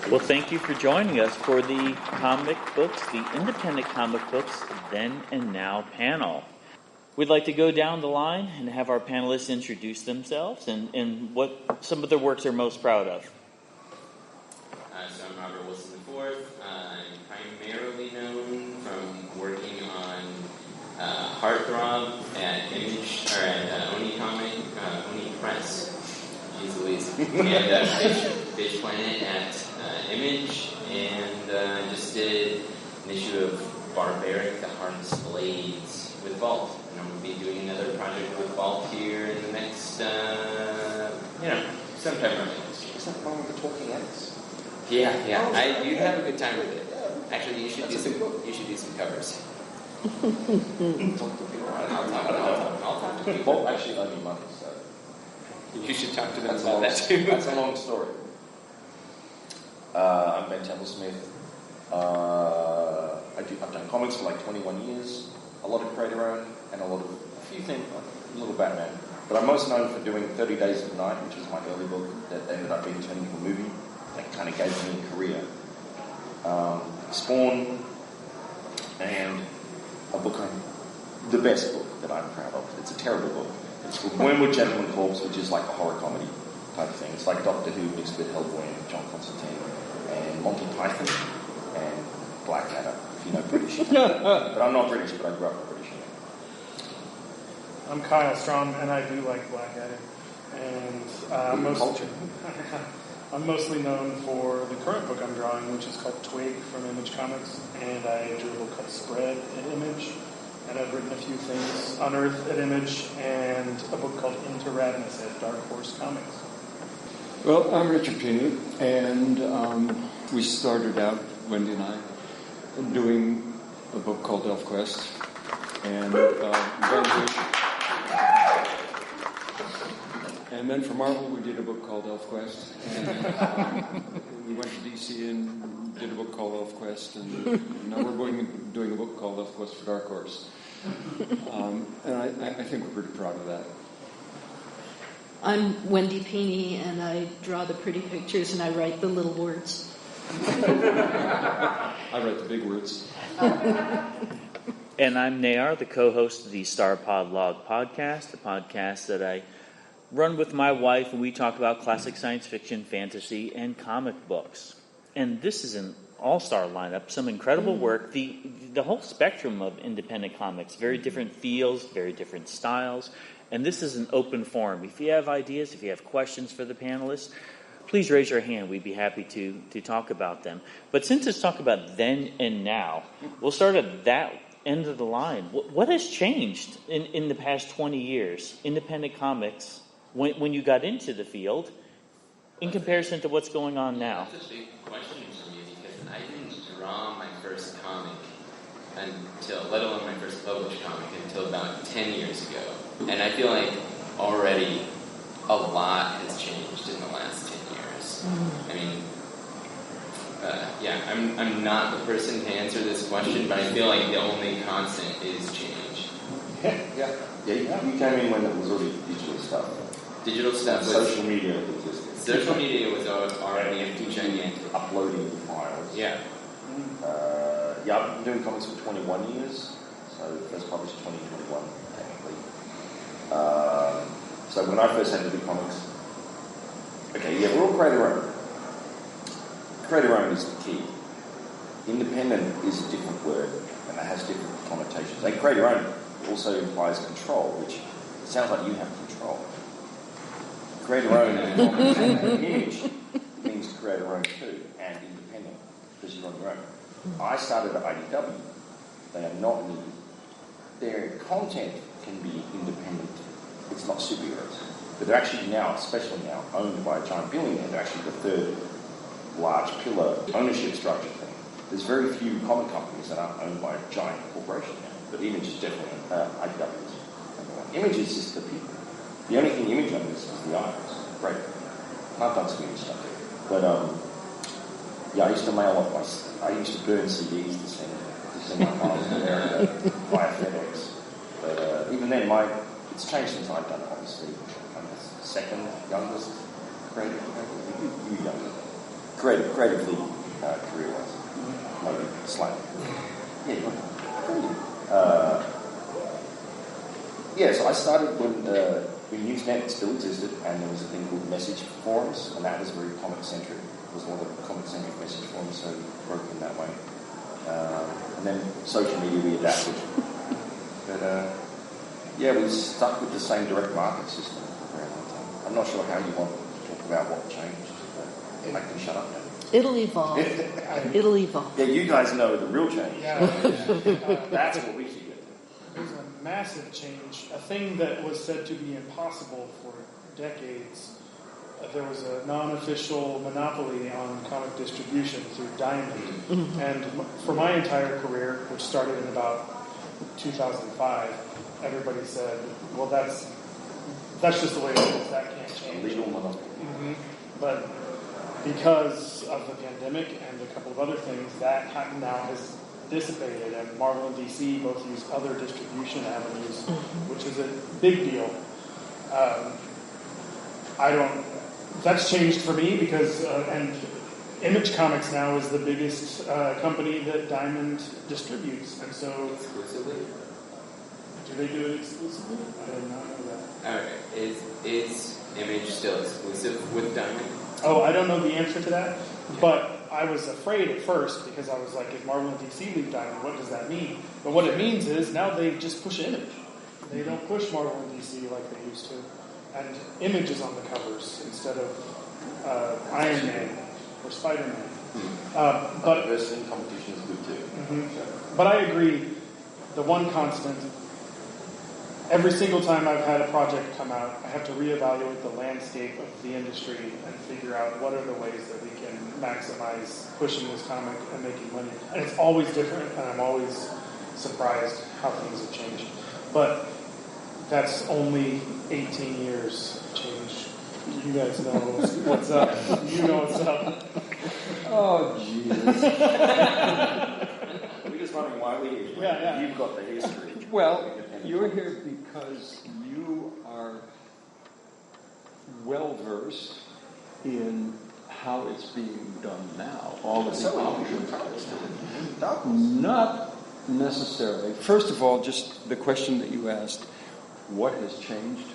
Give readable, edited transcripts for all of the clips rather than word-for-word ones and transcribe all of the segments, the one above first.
Well, thank you for joining us for the Independent Comic Books Then and Now panel. We'd like to go down the line and have our panelists introduce themselves and what some of their works they're most proud of. So I'm Robert Wilson IV. I'm primarily known from working on Heartthrob at Image, or at Oni Comic, Oni Press, jeez Louise, and Fish Planet at Image, and just did an issue of Barbaric, the Hardest Blades with Vault. And I'm going to be doing another project with Vault here in the next, sometime around next year. Is that the one with the talking ants? Yeah. You'd have a good time with it. Actually, you should do some covers. Talk to people. I'll talk to people. Vault actually owe me money, so you should talk to them about that too. That's a long story. I'm Ben Templesmith. I've done comics for like 21 years. A lot of creator-owned and a few things, a little Batman. But I'm most known for doing 30 Days of Night, which was my early book that ended up being turned into a movie. That kind of gave me a career. Spawn, and a book, the best book that I'm proud of. It's a terrible book. It's called Wormwood Gentleman Corpse, which is like a horror comedy type thing. It's like Doctor Who mixed with Hellboy and John Constantine and Monty Python and Blackadder, if you know British. But I'm not British, but I grew up in British. I'm Kyle Strahm, and I do like Blackadder. And I'm mostly known for the current book I'm drawing, which is called Twig from Image Comics, and I drew a book called Spread at Image, and I've written a few things on Earth at Image, and a book called Into Radness at Dark Horse Comics. Well, I'm Richard Pini, and we started out, Wendy and I, doing a book called Elfquest, and then for Marvel we did a book called Elfquest, and we went to DC and did a book called Elfquest, and now we're doing a book called Elfquest for Dark Horse, and I think we're pretty proud of that. I'm Wendy Pini, and I draw the pretty pictures and I write the little words. I write the big words. And I'm Nayar, the co-host of the StarPodLog podcast, the podcast that I run with my wife, and we talk about classic science fiction, fantasy, and comic books. And this is an all-star lineup, some incredible work. The whole spectrum of independent comics, very different feels, very different styles. And this is an open forum. If you have ideas, if you have questions for the panelists, please raise your hand. We'd be happy to talk about them. But since it's talk about then and now, we'll start at that end of the line. What has changed in the past 20 years, independent comics, when you got into the field, in comparison to what's going on now? That's a big question for me, because I didn't draw my first comic let alone my first published comic, until about 10 years ago. And I feel like already a lot has changed in the last 10 years. I mean, I'm not the person to answer this question, but I feel like the only constant is change. Yeah. You came in when it was already digital stuff. Digital stuff was... Social media existed. Social media was already a gigantic... Uploading files. Yeah. I've been doing comics for 21 years, so first published 2021, technically. So when I first had to do comics, we're all creator-owned. Creator-owned is the key. Independent is a different word, and it has different connotations. And creator-owned also implies control, which sounds like you have control. Creator-owned in comics and image means creator-owned too, and independent, because you're on your own. I started at IDW. They are not me. Their content can be independent. It's not superheroes. But they're actually now, especially now, owned by a giant billionaire. They're actually the third large pillar ownership structure thing. There's very few comic companies that aren't owned by a giant corporation now. But Image is definitely IDW is number one. Image is just the people. The only thing Image owns is the artists. Great. And I've done some Image stuff there. But I used to mail off I used to burn CDs to send my files to America via FedEx. But even then, it's changed since I've done it, obviously. I'm the second youngest creator. You younger. creatively, career-wise. Maybe slightly. Yeah, so I started when Usenet still existed, and there was a thing called message forums, and that was very comic-centric. It was one of the comic-centric message forums, so it broke in that way. And then social media, we adapted. But, we stuck with the same direct market system for a very long time. I'm not sure how you want to talk about what changed, but I can shut up now. It'll evolve. It'll evolve. Yeah, you guys know the real change. Yeah. That's what we should get to. There's a massive change. A thing that was said to be impossible for decades. There was a non-official monopoly on comic distribution through Diamond. Mm-hmm. And for my entire career, which started in about 2005, everybody said, well, that's just the way it is. That can't change. Legal monopoly. Mm-hmm. But because of the pandemic and a couple of other things, that now has dissipated, and Marvel and DC both use other distribution avenues, which is a big deal. That's changed for me because, and Image Comics now is the biggest company that Diamond distributes, and so... Exclusively? Do they do it exclusively? I did not know that. Alright, is Image still exclusive with Diamond? Oh, I don't know the answer to that, but I was afraid at first because I was like, if Marvel and DC leave Diamond, what does that mean? But what it means is now they just push Image. They don't push Marvel and DC like they used to. And Image is on the covers instead of Iron Man or Spider-Man. But wrestling competition is good too. Mm-hmm. But I agree, the one constant, every single time I've had a project come out, I have to reevaluate the landscape of the industry and figure out what are the ways that we can maximize pushing this comic and making money. And it's always different, and I'm always surprised how things have changed. But that's only 18 years of change. You guys know what's up. You know what's up. Oh, Jesus. We're just wondering why we're here. Yeah. You've got the history. Well, you're here because you are well-versed in how it's being done now. All of the options. Not necessarily. First of all, just the question that you asked, what has changed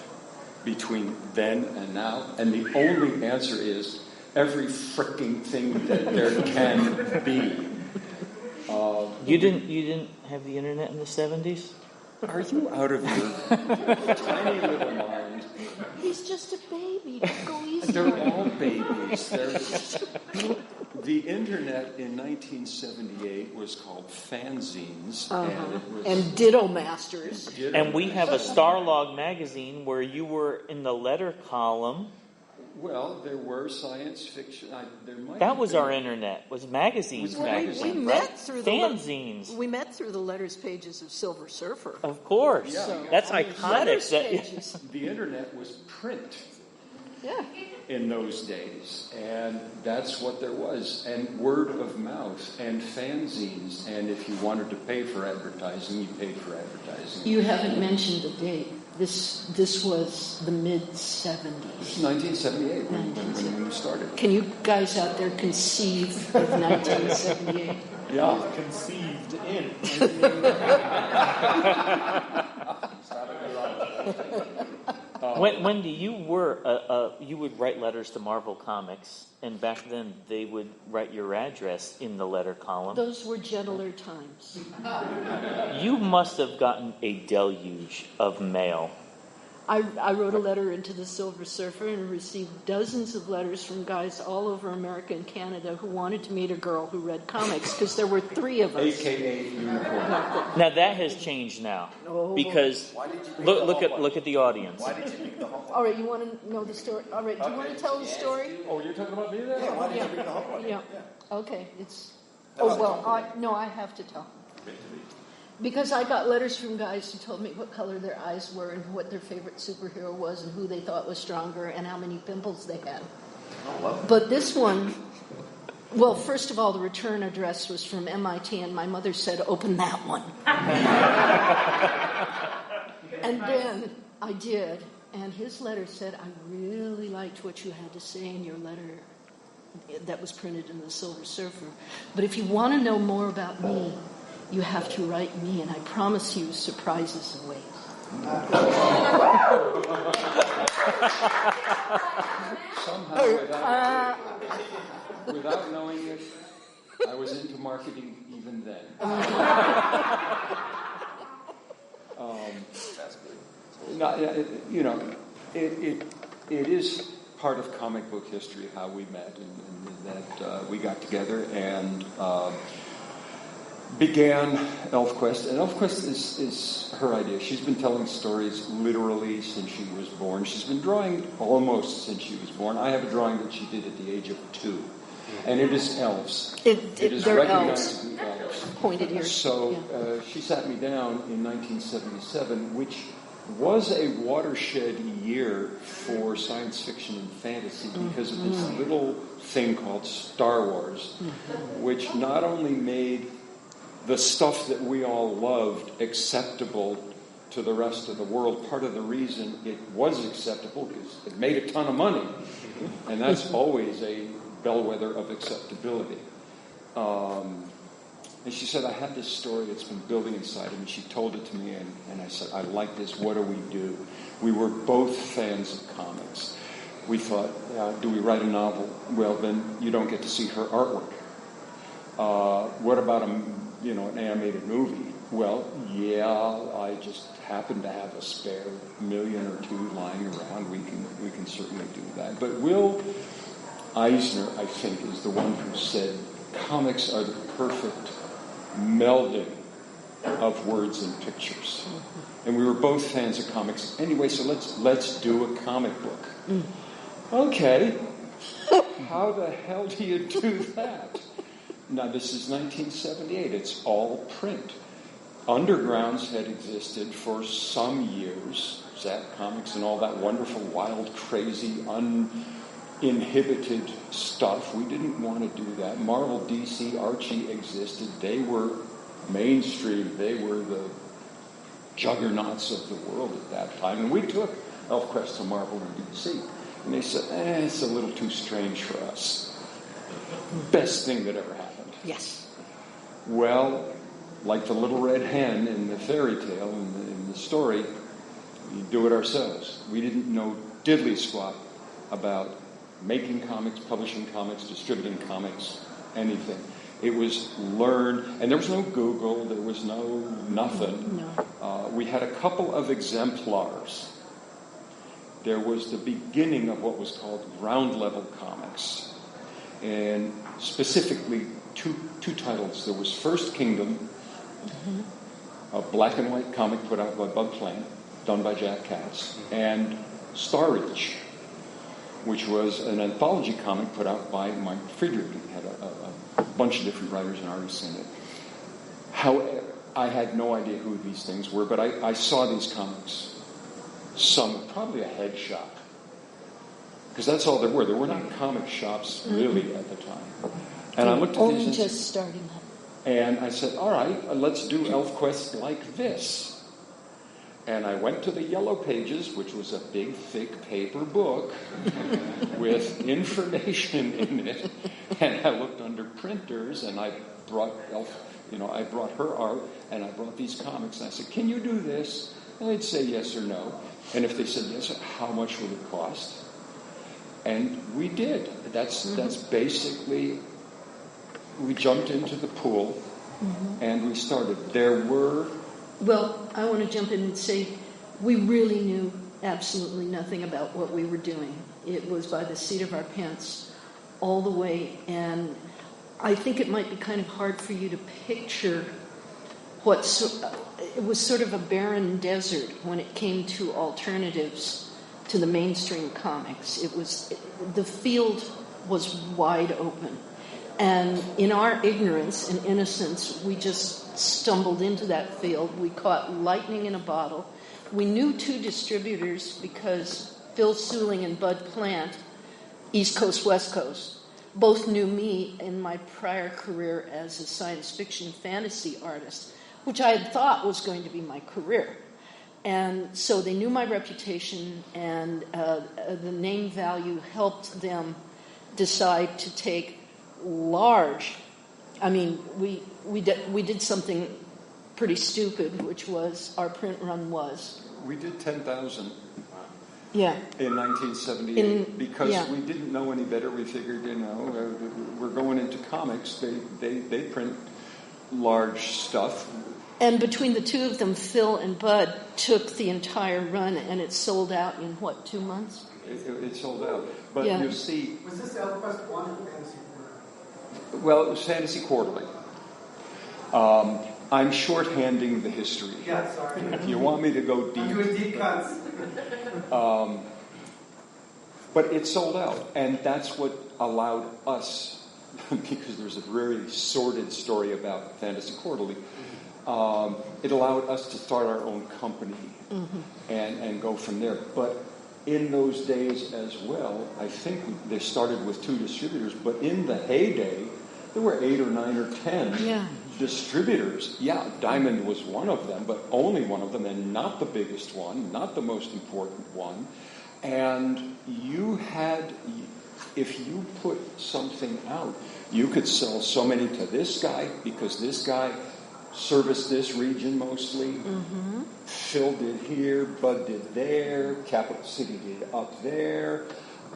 between then and now? And the only answer is every fricking thing that there can be. You didn't have the internet in the 70s? Are you out of your tiny little mind? He's just a baby. Go easy. They're all babies. The internet in 1978 was called fanzines, and it was and Ditto Masters. And we have a StarPodLog magazine where you were in the letter column. Well, there were science fiction. That was our internet. Was magazines. We met through fanzines. We met through the letters pages of Silver Surfer. Of course, that's iconic. Letters pages. The internet was print. Yeah. In those days, and that's what there was, and word of mouth, and fanzines, and if you wanted to pay for advertising, you paid for advertising. You haven't mentioned the date. This was the mid-70s. 1978 when we started. Can you guys out there conceive of 1978? Yeah. Conceived in. Wendy, you would write letters to Marvel Comics, and back then they would write your address in the letter column. Those were gentler times. You must have gotten a deluge of mail. I wrote a letter into the Silver Surfer and received dozens of letters from guys all over America and Canada who wanted to meet a girl who read comics, because there were 3 of us. AKA Unicorn. Now that has changed now, because look at the audience. Why did you pick the hot one? All right, you want to know the story? All right, do you want to tell the story? Oh, you're talking about me there? Yeah, why did you pick the hot one? Yeah. Okay, I have to tell. Because I got letters from guys who told me what color their eyes were and what their favorite superhero was and who they thought was stronger and how many pimples they had. But this one, well, first of all, the return address was from MIT, and my mother said, "Open that one." And then I did, and his letter said, "I really liked what you had to say in your letter. that was printed in the Silver Surfer. But if you want to know more about me, you have to write me, and I promise you surprises await. Somehow, without knowing it, I was into marketing even then. It is part of comic book history how we met, and that we got together and began Elfquest. And Elfquest is her idea. She's been telling stories literally since she was born. She's been drawing almost since she was born. I have a drawing that she did at the age of 2. And it is elves. It is recognized to be elves. Pointed ears. So she sat me down in 1977, which was a watershed year for science fiction and fantasy because of this little thing called Star Wars, which not only made the stuff that we all loved acceptable to the rest of the world. Part of the reason it was acceptable is it made a ton of money, and that's always a bellwether of acceptability. And she said, I have this story that's been building inside of me. She told it to me, and I said, I like this. What do we do? We were both fans of comics. We thought, do we write a novel? Well, then you don't get to see her artwork. What about an animated movie? Well, yeah, I just happen to have a spare $1 million or $2 million lying around. We can certainly do that. But Will Eisner, I think, is the one who said comics are the perfect melding of words and pictures. And we were both fans of comics anyway, so let's do a comic book. Okay, how the hell do you do that? Now, this is 1978. It's all print. Undergrounds had existed for some years, Zap Comics and all that wonderful, wild, crazy, uninhibited stuff. We didn't want to do that. Marvel, DC, Archie existed. They were mainstream. They were the juggernauts of the world at that time. And we took Elfquest to Marvel and DC. And they said, it's a little too strange for us. Best thing that ever happened. Yes. Well, like the little red hen in the fairy tale, in the story, we do it ourselves. We didn't know diddly squat about making comics, publishing comics, distributing comics, anything. It was learn, and there was no Google, there was no nothing. No. We had a couple of exemplars. There was the beginning of what was called ground level comics, and specifically two titles. There was First Kingdom, a black and white comic put out by Bug Plant, done by Jack Katz, and Star Reach, which was an anthology comic put out by Mike Friedrich. He had a bunch of different writers and artists in it. However, I had no idea who these things were, but I saw these comics. Some, probably a head shop. Because that's all there were. There were not comic shops really at the time. And I looked at only these just starting up. And I said, all right, let's do Elfquest like this. And I went to the Yellow Pages, which was a big, thick paper book with information in it. And I looked under printers, and I brought her art, and I brought these comics. And I said, can you do this? And they'd say yes or no. And if they said yes, how much would it cost? And we did. That's basically, we jumped into the pool, and we started. Well, I want to jump in and say we really knew absolutely nothing about what we were doing. It was by the seat of our pants all the way, and I think it might be kind of hard for you to picture it was sort of a barren desert when it came to alternatives to the mainstream comics. The field was wide open. And in our ignorance and innocence, we just stumbled into that field. We caught lightning in a bottle. We knew 2 distributors because Phil Suling and Bud Plant, East Coast, West Coast, both knew me in my prior career as a science fiction fantasy artist, which I had thought was going to be my career. And so they knew my reputation, and the name value helped them decide to take large. I mean, we did something pretty stupid, which was our print run was. We did 10,000 Yeah. in 1978 because we didn't know any better. We figured, we're going into comics. They print large stuff. And between the two of them, Phil and Bud took the entire run, and it sold out in, 2 months? It sold out. But you see... Was this Elfquest 1 or Fantasy Quarterly? Well, it was Fantasy Quarterly. I'm shorthanding the history. Yeah, sorry. If you want me to go deep... I'm doing deep cuts. But it sold out, and that's what allowed us, because there's a very sordid story about Fantasy Quarterly, it allowed us to start our own company and go from there. But in those days as well, I think they started with 2 distributors, but in the heyday, there were 8 or 9 or 10 distributors. Yeah, Diamond was one of them, but only one of them, and not the biggest one, not the most important one. And you had, if you put something out, you could sell so many to this guy, because this guy serviced this region mostly. Phil did here, Bud did there, Capital City did up there,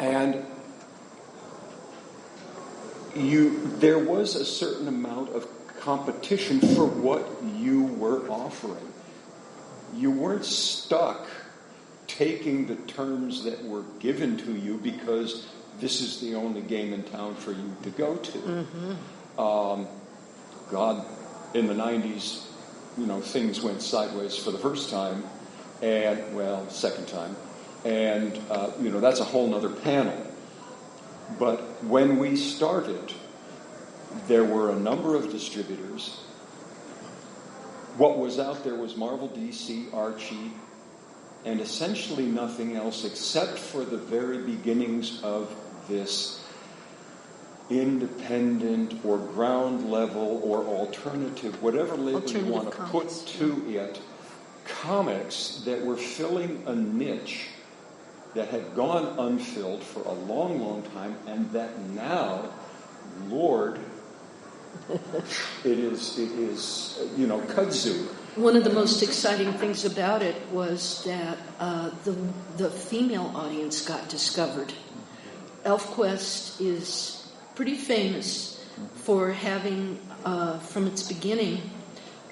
and there was a certain amount of competition for what you were offering. You weren't stuck taking the terms that were given to you because this is the only game in town for you to go to. God, in the 90s, things went sideways for the first time, and, second time, and, that's a whole nother panel. But when we started, there were a number of distributors. What was out there was Marvel, DC, Archie, and essentially nothing else except for the very beginnings of this independent or ground level or alternative, whatever label you want to put to it, comics that were filling a niche that had gone unfilled for a long, long time, and that now, Lord, it is kudzu. One of the most exciting things about it was that the female audience got discovered. Elfquest is pretty famous for having, from its beginning,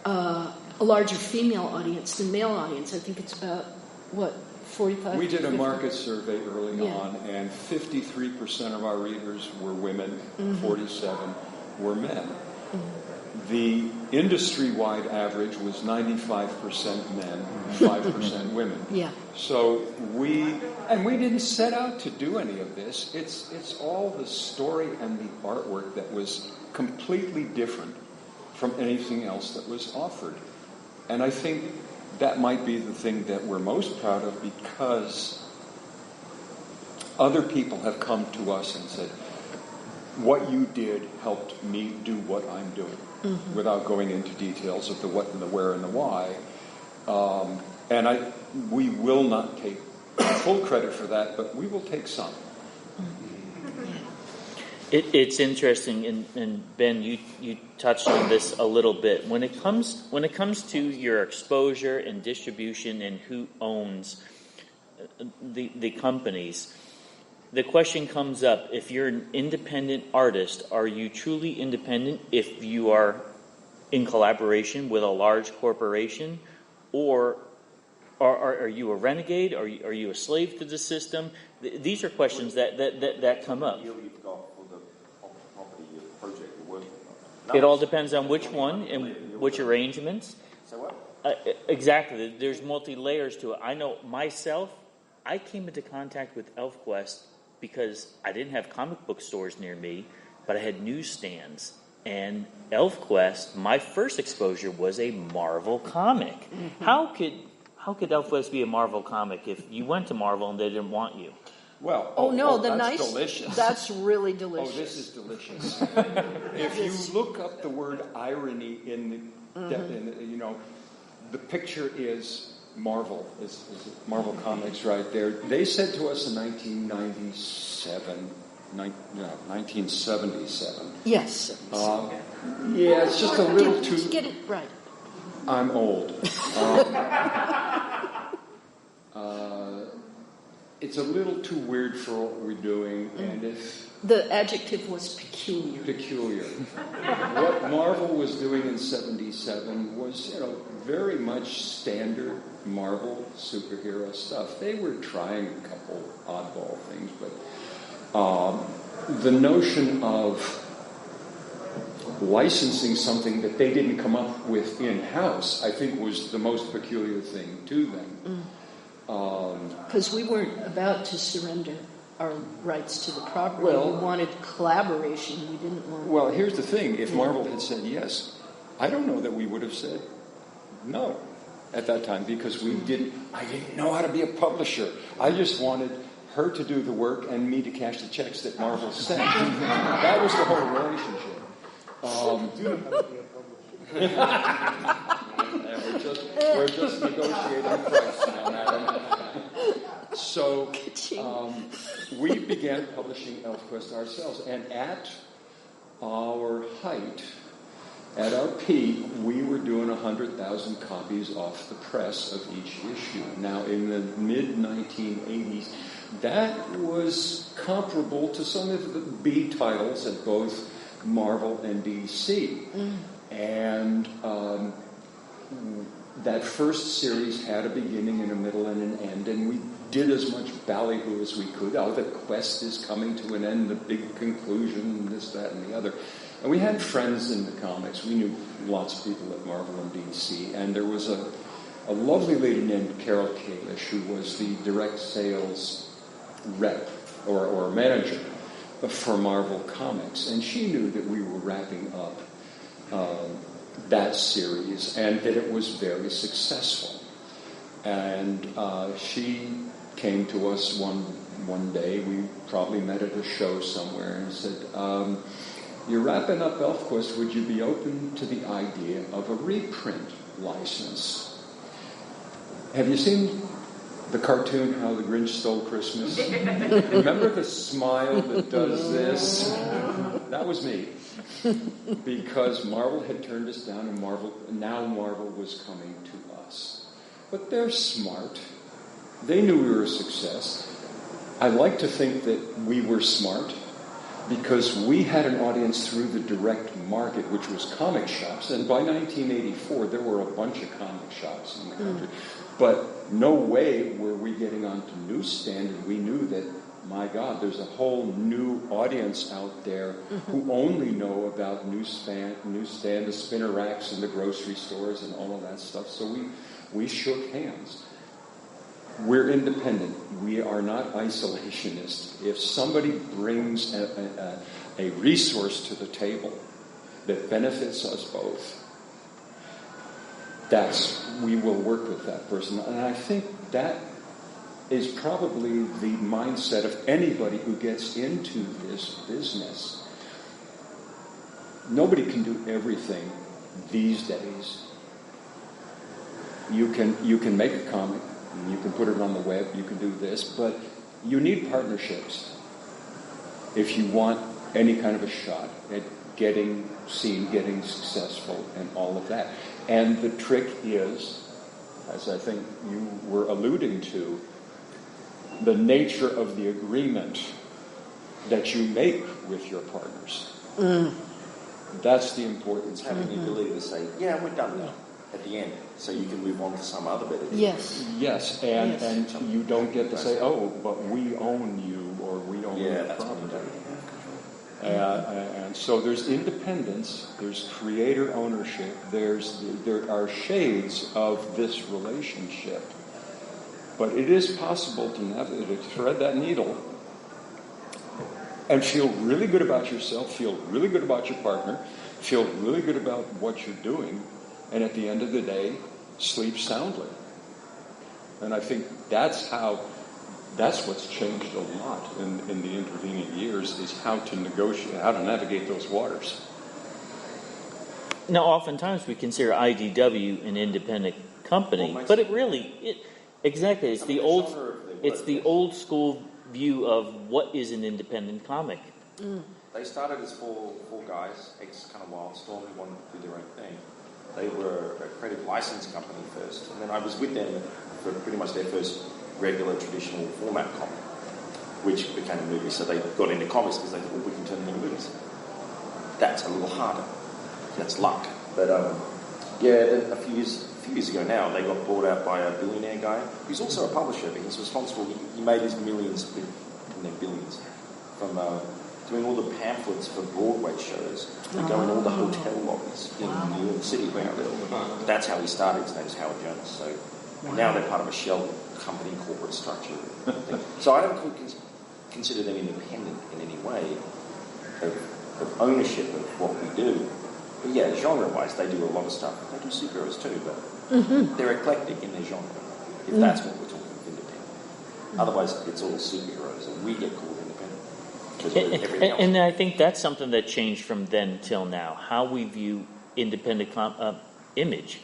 a larger female audience than male audience. I think it's about, 45? We did a market survey early on, and 53% of our readers were women, 47 were men. The industry-wide average was 95% men, 5% women. Yeah. So we didn't set out to do any of this. It's all the story and the artwork that was completely different from anything else that was offered. And I think that might be the thing that we're most proud of, because other people have come to us and said, what you did helped me do what I'm doing, without going into details of the what and the where and the why. And we will not take full credit for that, but we will take some. It's interesting, and Ben, you touched on this a little bit. When it comes to your exposure and distribution and who owns the companies, the question comes up: if you're an independent artist, are you truly independent if you are in collaboration with a large corporation, or are you a renegade? Are you a slave to the system? These are questions that come up. It all depends on which one and which arrangements. So what? Exactly. There's multi-layers to it. I know myself, I came into contact with Elfquest because I didn't have comic book stores near me, but I had newsstands. And Elfquest, my first exposure was a Marvel comic. How could Elfquest be a Marvel comic if you went to Marvel and they didn't want you? Well, that's delicious. That's really delicious. Oh, this is delicious. If you look up the word irony in the picture is Marvel. Is Marvel Comics right there. They said to us in 1997, 1977. Yes. Yeah, it's just a little too... Get it right. I'm old. It's a little too weird for what we're doing, and if... The adjective was peculiar. Peculiar. What Marvel was doing in 77 was, very much standard Marvel superhero stuff. They were trying a couple oddball things, but the notion of licensing something that they didn't come up with in-house, I think, was the most peculiar thing to them. Because we weren't about to surrender our rights to the property. Well, we wanted collaboration. We didn't want... Well, here's the thing. If Marvel had said yes, I don't know that we would have said no at that time, because I didn't know how to be a publisher. I just wanted her to do the work and me to cash the checks that Marvel sent. That was the whole relationship. We're just negotiating price now, madam. So we began publishing Elfquest ourselves, and at our height, at our peak, we were doing 100,000 copies off the press of each issue. Now, in the mid-1980s, that was comparable to some of the B titles at both Marvel and DC. And that first series had a beginning and a middle and an end, and we did as much ballyhoo as we could. The quest is coming to an end, the big conclusion, this, that, and the other. And we had friends in the comics. We knew lots of people at Marvel and DC, and there was a lovely lady named Carol Kalish, who was the direct sales rep or manager for Marvel Comics, and she knew that we were wrapping up that series and that it was very successful. And she came to us one day. We probably met at a show somewhere and said, "You're wrapping up Elfquest. Would you be open to the idea of a reprint license?" Have you seen the cartoon How the Grinch Stole Christmas? Remember the smile that does this? That was me. Because Marvel had turned us down, and now Marvel was coming to us. But they're smart. They knew we were a success. I like to think that we were smart because we had an audience through the direct market, which was comic shops. And by 1984, there were a bunch of comic shops in the country. But no way were we getting onto newsstand, and we knew that, my God, there's a whole new audience out there who only know about newsstand, the spinner racks and the grocery stores and all of that stuff. So we shook hands. We're independent. We are not isolationist. If somebody brings a resource to the table that benefits us both, we will work with that person. And I think that is probably the mindset of anybody who gets into this business. Nobody can do everything these days. You can make a comic, and you can put it on the web, you can do this, but you need partnerships if you want any kind of a shot at getting seen, getting successful, and all of that. And the trick is, as I think you were alluding to, the nature of the agreement that you make with your partners. That's the importance. Having the ability to say, yeah, we're done now, at the end, so you can move on to some other better deal. Yes. And you don't get to say, oh, but we own you, or we own your property. And so there's independence, there's creator ownership, there are shades of this relationship. But it is possible to thread that needle and feel really good about yourself, feel really good about your partner, feel really good about what you're doing, and at the end of the day, sleep soundly. And I think that's what's changed a lot in the intervening years, is how to negotiate, how to navigate those waters. Now, oftentimes we consider IDW an independent company, but it's the old school view of what is an independent comic. They started as four guys, kind of Wildstorm, who wanted to do their own thing. They were a creative license company first, and then I was with them for pretty much their first regular traditional format comic, which became a movie. So they got into comics because they thought, we can turn them into movies. That's a little harder. That's luck. But then a few years ago now, they got bought out by a billionaire guy who's also a publisher, but he's responsible. He made his millions, in their billions, from doing all the pamphlets for Broadway shows and going all the hotel lobbies in New York City where I live. That's how he started. His name is Howard Jones. So now they're part of a shell company corporate structure. So I don't consider them independent in any way of ownership of what we do. But yeah, genre-wise, they do a lot of stuff. They do superheroes too, but they're eclectic in their genre, if that's what we're talking of independent. Otherwise, it's all superheroes, and we get called independent. And I think that's something that changed from then till now, how we view independent Image.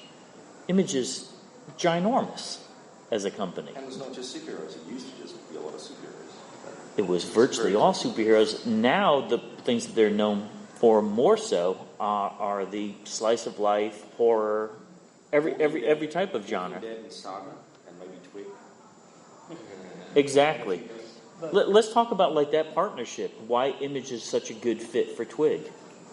Image is ginormous as a company. And it's not just superheroes. It used to just be a lot of superheroes. It was virtually all superheroes. Now the things that they're known for more so are the slice of life, horror, every type of genre. Dead and Saga, and maybe Twig. Exactly. Let's talk about like that partnership. Why Image is such a good fit for Twig.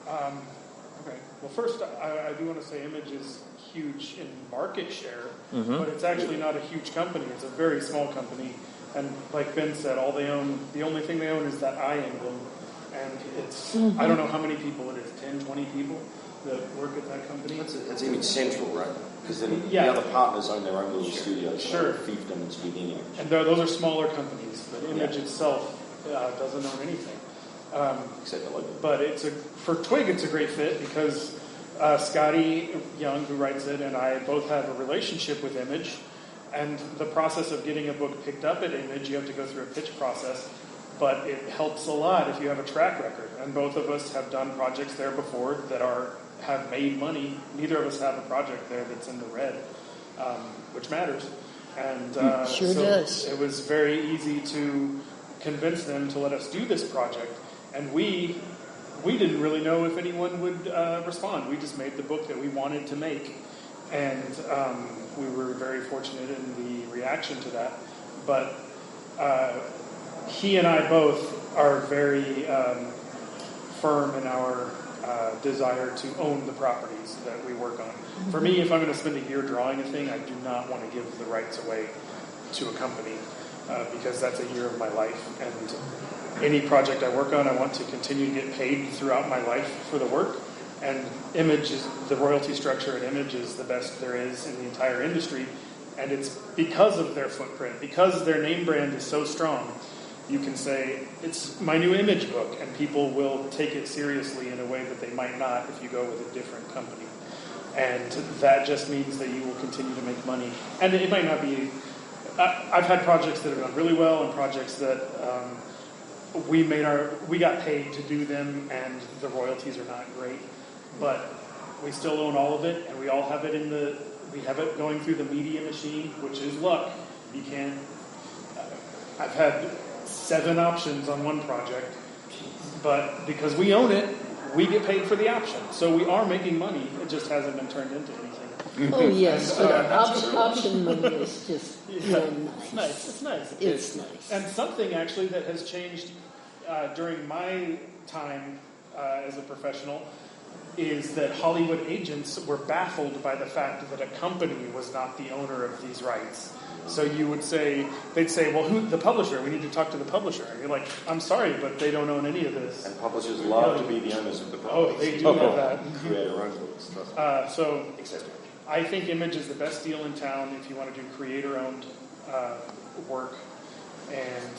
Okay. Well, first, I do want to say Image is huge in market share, but it's actually not a huge company. It's a very small company, and like Ben said, the only thing they own is that eye emblem, and it's I don't know how many people it is, 10, 20 people that work at that company. It's Image Central, right? Because then the other partners own their own little studios. Sure. Fiefdoms within Image. And those are smaller companies, but Image itself doesn't own anything. Except the logo. But for Twig, it's a great fit because Scotty Young, who writes it, and I both have a relationship with Image. And the process of getting a book picked up at Image, you have to go through a pitch process. But it helps a lot if you have a track record. And both of us have done projects there before that have made money. Neither of us have a project there that's in the red, which matters. And sure does. It was very easy to convince them to let us do this project. And we didn't really know if anyone would respond. We just made the book that we wanted to make. And we were very fortunate in the reaction to that. But he and I both are very firm in our desire to own the properties that we work on. For me, if I'm going to spend a year drawing a thing, I do not want to give the rights away to a company because that's a year of my life. And any project I work on, I want to continue to get paid throughout my life for the work. And the royalty structure at Image is the best there is in the entire industry. And it's because of their footprint, because their name brand is so strong. You can say, it's my new Image book, and people will take it seriously in a way that they might not if you go with a different company. And that just means that you will continue to make money. And it might not be... I've had projects that have done really well and projects that we got paid to do them, and the royalties are not great. But we still own all of it, and we all have it we have it going through the media machine, which is luck. You can't... I've had 7 options on one project, but because we own it, we get paid for the option. So we are making money. It just hasn't been turned into anything. Oh, yes. But option money is just nice. It's nice. It's nice. And something, actually, that has changed during my time as a professional is that Hollywood agents were baffled by the fact that a company was not the owner of these rights. So they'd say, well, who the publisher? We need to talk to the publisher. And you're like, I'm sorry, but they don't own any of this. And publishers love to be the owners of the properties. Oh, they do have that. Create their own books. So I think Image is the best deal in town if you want to do creator-owned work. And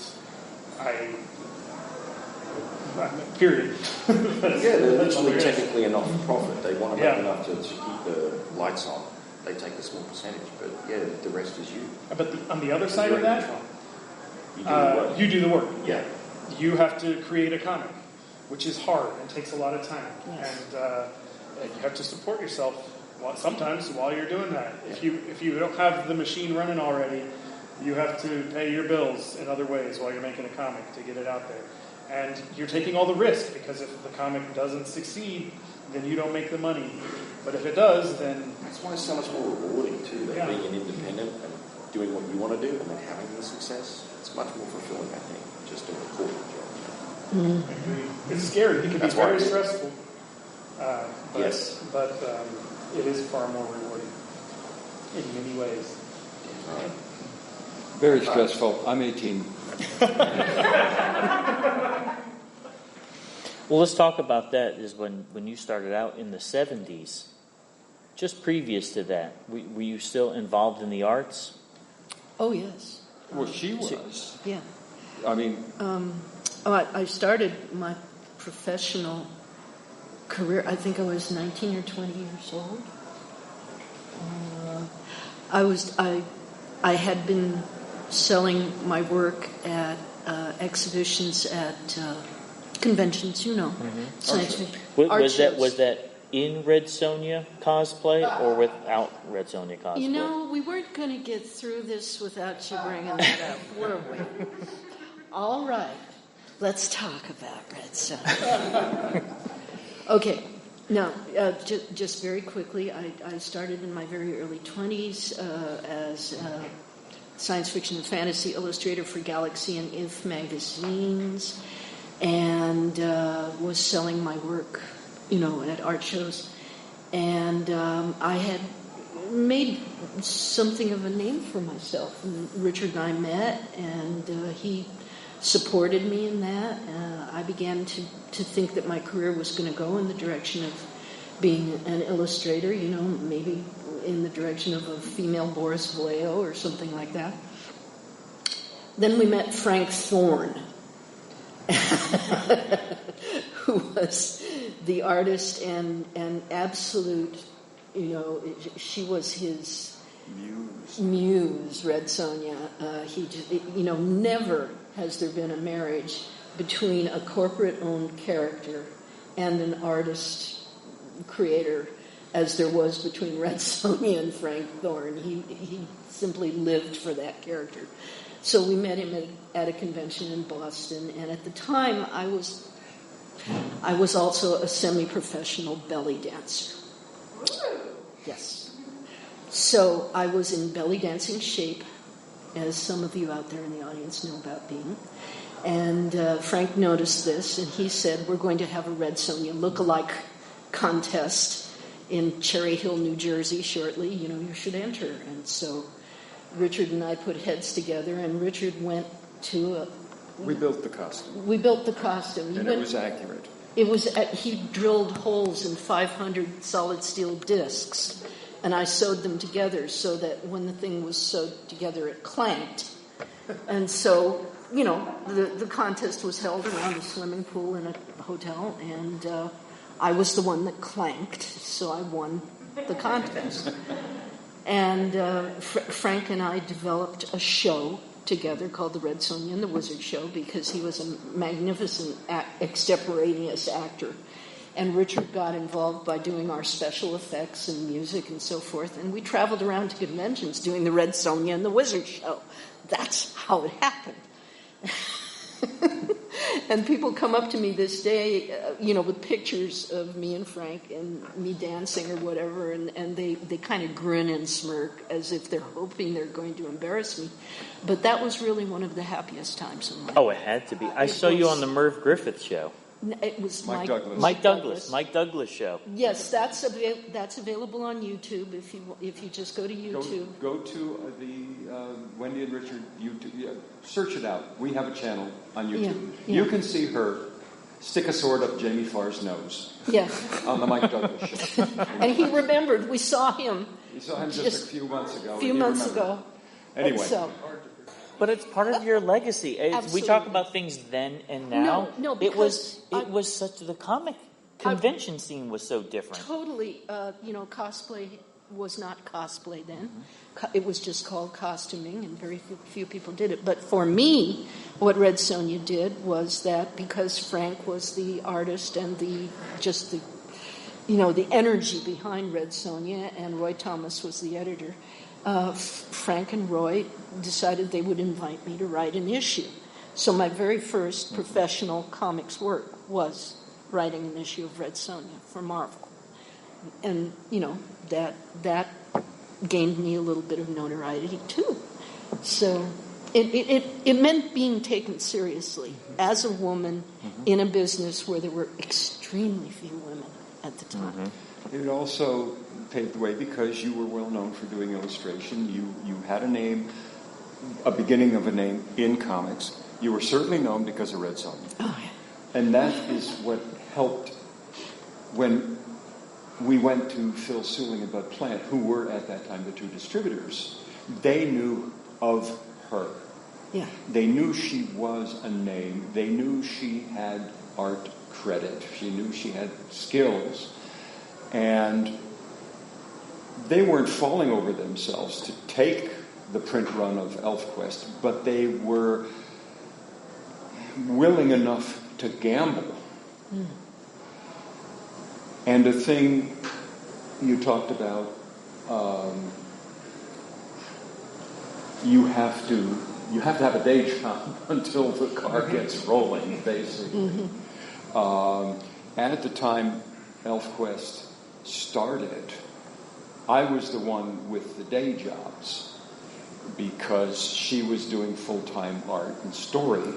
period. They're literally technically a not-for-profit. They want to make enough to keep the lights on. They take a small percentage, but the rest is you. But on the other side of that, you do the work. Yeah. You have to create a comic, which is hard and takes a lot of time. Yes. And you have to support yourself sometimes while you're doing that. If you don't have the machine running already, You have to pay your bills in other ways while you're making a comic to get it out there. And you're taking all the risk, because if the comic doesn't succeed, then you don't make the money. But if it does, then... That's why it's so much more rewarding, too, than Yeah. being an independent and doing what you want to do and then having the success. It's much more fulfilling, I think, just doing a corporate job. It's scary. It can be That's why very I do it. stressful. Yes. But it is far more rewarding in many ways. Very stressful. I'm 18. Well, let's talk about that. Is when you started out in the 70s. Just previous to that, were you still involved in the arts? Oh, yes. Well, she was. Yeah. I mean, I started my professional career, I think I was 19 or 20 years old. I had been selling my work at exhibitions at conventions, science fiction. art shows. Was that in Red Sonja cosplay or without Red Sonja cosplay? We weren't going to get through this without you bringing that up, were we? All right, let's talk about Red Sonja. Okay, now, just very quickly, I started in my very early 20s as a science fiction and fantasy illustrator for Galaxy and If magazines, and was selling my work, at art shows. And I had made something of a name for myself. And Richard and I met, and he supported me in that. I began to think that my career was going to go in the direction of being an illustrator, maybe in the direction of a female Boris Vallejo or something like that. Then we met Frank Thorne, who was the artist and absolute, she was his muse, Red Sonja. He just, never has there been a marriage between a corporate-owned character and an artist creator as there was between Red Sonja and Frank Thorne. He simply lived for that character. So we met him at a convention in Boston, and at the time I was also a semi-professional belly dancer. Yes. So I was in belly dancing shape, as some of you out there in the audience know about being. And Frank noticed this, and he said, we're going to have a Red Sonja look-alike contest in Cherry Hill, New Jersey shortly. You should enter. And so Richard and I put heads together, and Richard went to we built the costume. We built the costume. And it was accurate. He drilled holes in 500 solid steel discs, and I sewed them together so that when the thing was sewed together, it clanked. And so, the contest was held around a swimming pool in a hotel, and I was the one that clanked, so I won the contest. And Frank and I developed a show together called the Red Sonja and the Wizard Show, because he was a magnificent extemporaneous actor. And Richard got involved by doing our special effects and music and so forth. And we traveled around to conventions doing the Red Sonja and the Wizard Show. That's how it happened. And people come up to me this day, with pictures of me and Frank and me dancing or whatever, and they kind of grin and smirk as if they're hoping they're going to embarrass me. But that was really one of the happiest times of my life. Oh, it had to be. I saw you on the Merv Griffith show. It was Mike Douglas. Mike Douglas show. Yes, that's available on YouTube if you just go to YouTube. Go to the Wendy and Richard YouTube. Yeah, search it out. We have a channel on YouTube. Yeah. You can see her stick a sword up Jamie Farr's nose. Yeah. On the Mike Douglas show. And he remembered. We saw him. We saw him just a few months ago. Ago. Anyway. So, But it's part of your legacy. We talk about things then and now. No, it was such the comic convention scene was so different. Totally. Cosplay was not cosplay then. It was just called costuming, and very few people did it. But for me, what Red Sonja did was that because Frank was the artist and the energy behind Red Sonja, and Roy Thomas was the editor, Frank and Roy decided they would invite me to write an issue. So my very first professional comics work was writing an issue of Red Sonja for Marvel. And, that gained me a little bit of notoriety, too. So it meant being taken seriously as a woman in a business where there were extremely few women at the time. It also paved the way because you were well known for doing illustration. You had a name, a beginning of a name in comics. You were certainly known because of Red Sonja. Oh, yeah. And that is what helped when we went to Phil Suling and Bud Plant, who were at that time the two distributors. They knew of her. Yeah. They knew she was a name. They knew she had art credit. She knew she had skills. And they weren't falling over themselves to take the print run of Elfquest, but they were willing enough to gamble. And a thing you talked about, you have to have a day job until the car gets rolling, basically. At the time Elfquest started, I was the one with the day jobs because she was doing full-time art and story.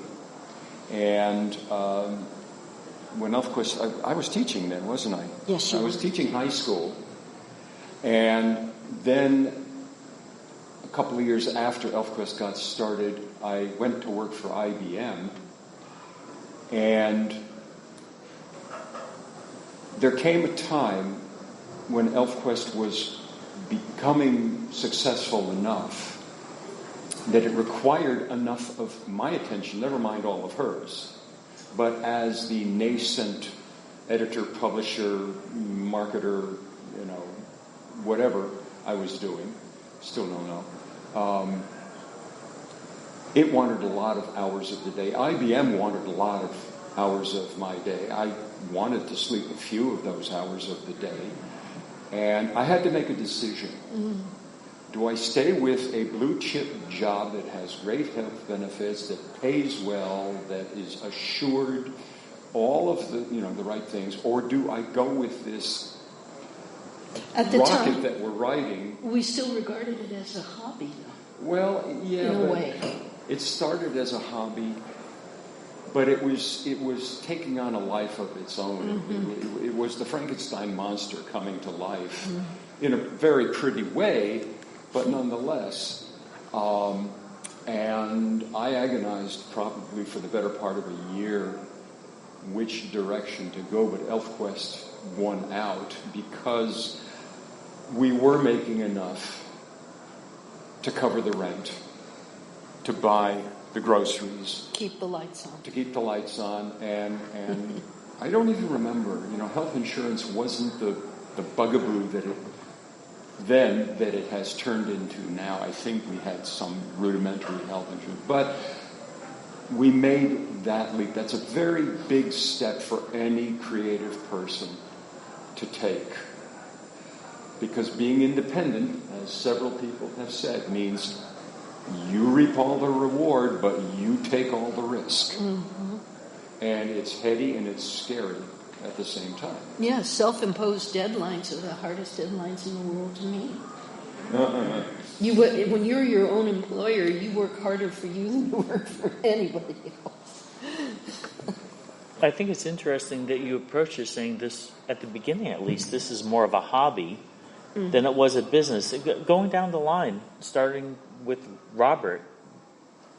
And when Elfquest, I was teaching then, wasn't I? Yes, you I was were. teaching high school. And then a couple of years after Elfquest got started, I went to work for IBM. And there came a time when Elfquest was becoming successful enough that it required enough of my attention, never mind all of hers, but as the nascent editor, publisher, marketer, whatever I was doing, still don't know, it wanted a lot of hours of the day. IBM wanted a lot of hours of my day. I wanted to sleep a few of those hours of the day. And I had to make a decision. Do I stay with a blue chip job that has great health benefits, that pays well, that is assured all of the right things, or do I go with this At the rocket time, that we're riding? we still regarded it as a hobby, though. Well, yeah, In a but way. it started as a hobby, but it was taking on a life of its own. It was the Frankenstein monster coming to life in a very pretty way, but nonetheless. And I agonized probably for the better part of a year which direction to go, but Elfquest won out because we were making enough to cover the rent, to buy the groceries, Keep the lights on. to keep the lights on, and I don't even remember, health insurance wasn't the bugaboo that it has turned into now. I think we had some rudimentary health insurance, but we made that leap. That's a very big step for any creative person to take. Because being independent, as several people have said, means you reap all the reward, but you take all the risk. And it's heady and it's scary at the same time. Yeah, self-imposed deadlines are the hardest deadlines in the world to meet. When you're your own employer, you work harder for you than you work for anybody else. I think it's interesting that you approach this saying this, at the beginning at least, this is more of a hobby than it was a business. Going down the line, starting with Robert,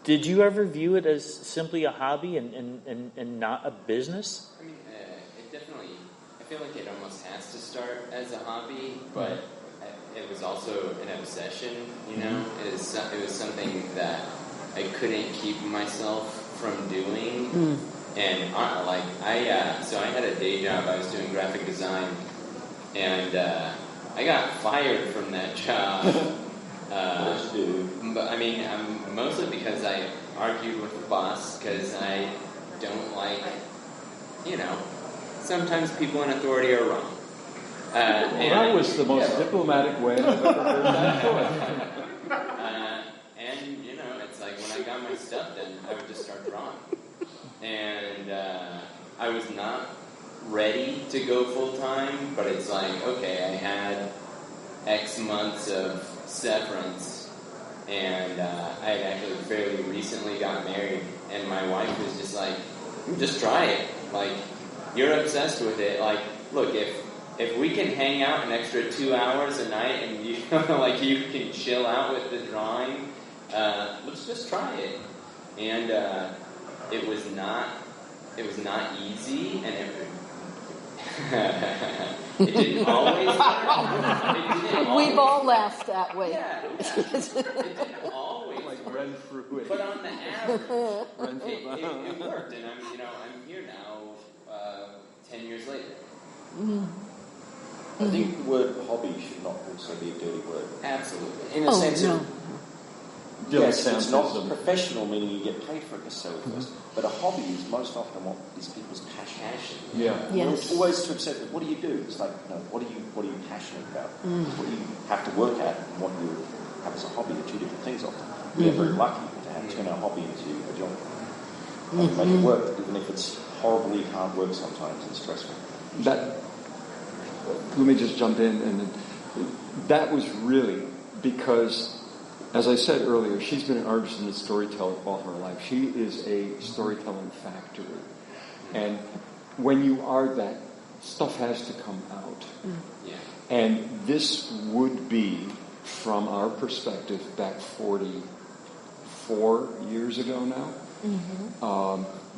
did you ever view it as simply a hobby and not a business? I mean, it definitely, I feel like it almost has to start as a hobby, but it was also an obsession, It was something that I couldn't keep myself from doing. And so I had a day job. I was doing graphic design, and I got fired from that job. But I mean, mostly because I argued with the boss because I don't like, sometimes people in authority are wrong. That was the most diplomatic way I've ever heard that put. got my stuff done, I would just start drawing. And I was not ready to go full-time, but it's like, okay, I had X months of severance, and I had actually fairly recently got married, and my wife was just like, just try it. Like, you're obsessed with it. Like, look, if we can hang out an extra 2 hours a night and you like you can chill out with the drawing, let's just try it. And it was not easy, and it didn't always work. We've all laughed that way. Yeah. It didn't always work. But on the average, it worked, and I'm here now, 10 years later. Mm. I think the word hobby should not also be a dirty word. Absolutely. In a sense no. of, yes, it's not professional, meaning you get paid for it necessarily first, but a hobby is most often what is people's passion. Yeah. Yes. Always to accept it. What do you do? It's like, no, what are you passionate about? What do you have to work at, and what you have as a hobby are two different things often. We're very lucky to turn our hobby into a job. And make it work, even if it's horribly hard work sometimes and stressful. Let me just jump in, and that was really because, as I said earlier, she's been an artist and a storyteller all her life. She is a storytelling factory. And when you are that, stuff has to come out. Yeah. And this would be, from our perspective, back 44 years ago now,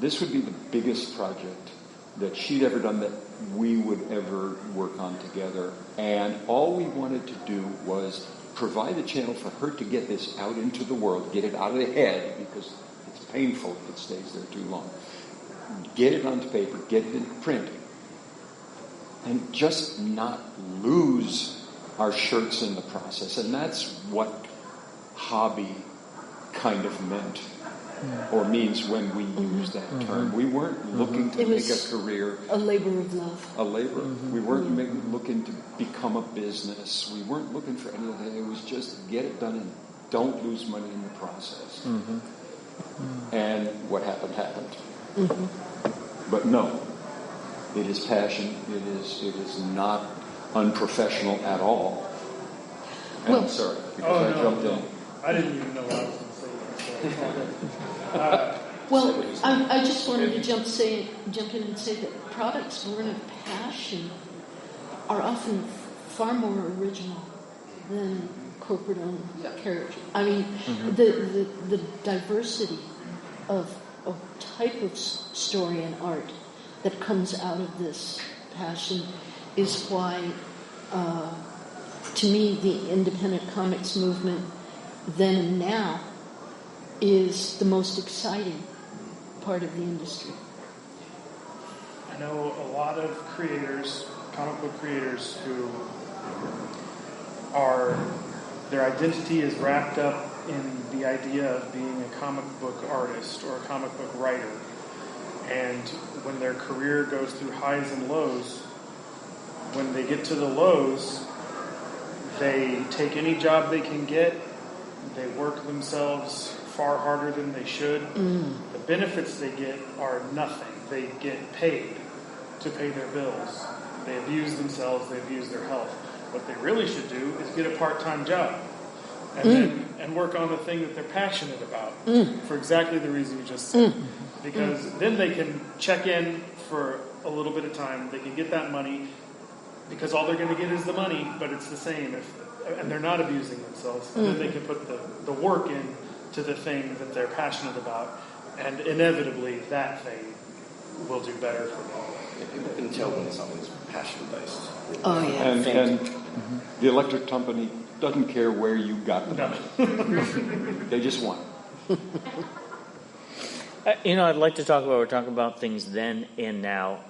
this would be the biggest project that she'd ever done that we would ever work on together. And all we wanted to do was provide a channel for her to get this out into the world, get it out of the head, because it's painful if it stays there too long. Get it onto paper, get it in print, and just not lose our shirts in the process. And that's what hobby kind of meant, or means when we use that term. We weren't looking to make a career. A labor of love. A labor. We weren't looking to become a business. We weren't looking for anything. It was just get it done and don't lose money in the process. And what happened. But no, it is passion. It is not unprofessional at all. And Well, I'm sorry, because I jumped in. I didn't even know what I was going to say. So it's all good. Well, I just wanted to jump in and say that products born of passion are often far more original than corporate-owned carriage. I mean, the diversity of type of story and art that comes out of this passion is why, to me, the independent comics movement then and now is the most exciting part of the industry. I know a lot of creators, comic book creators, who their identity is wrapped up in the idea of being a comic book artist or a comic book writer. And when their career goes through highs and lows, when they get to the lows, they take any job they can get, they work themselves far harder than they should. The benefits they get are nothing. They get paid to pay their bills. They abuse themselves, they abuse their health. What they really should do is get a part-time job and work on the thing that they're passionate about for exactly the reason you just said. Because then they can check in for a little bit of time, they can get that money, because all they're going to get is the money, but it's the same, and they're not abusing themselves. And then they can put the work in to the thing that they're passionate about, and inevitably that thing will do better for them. Yeah, people can tell when something's passion-based. Oh, yeah. And the electric company doesn't care where you got the money. They just want it. I'd like to talk about, we're talking about things then and now,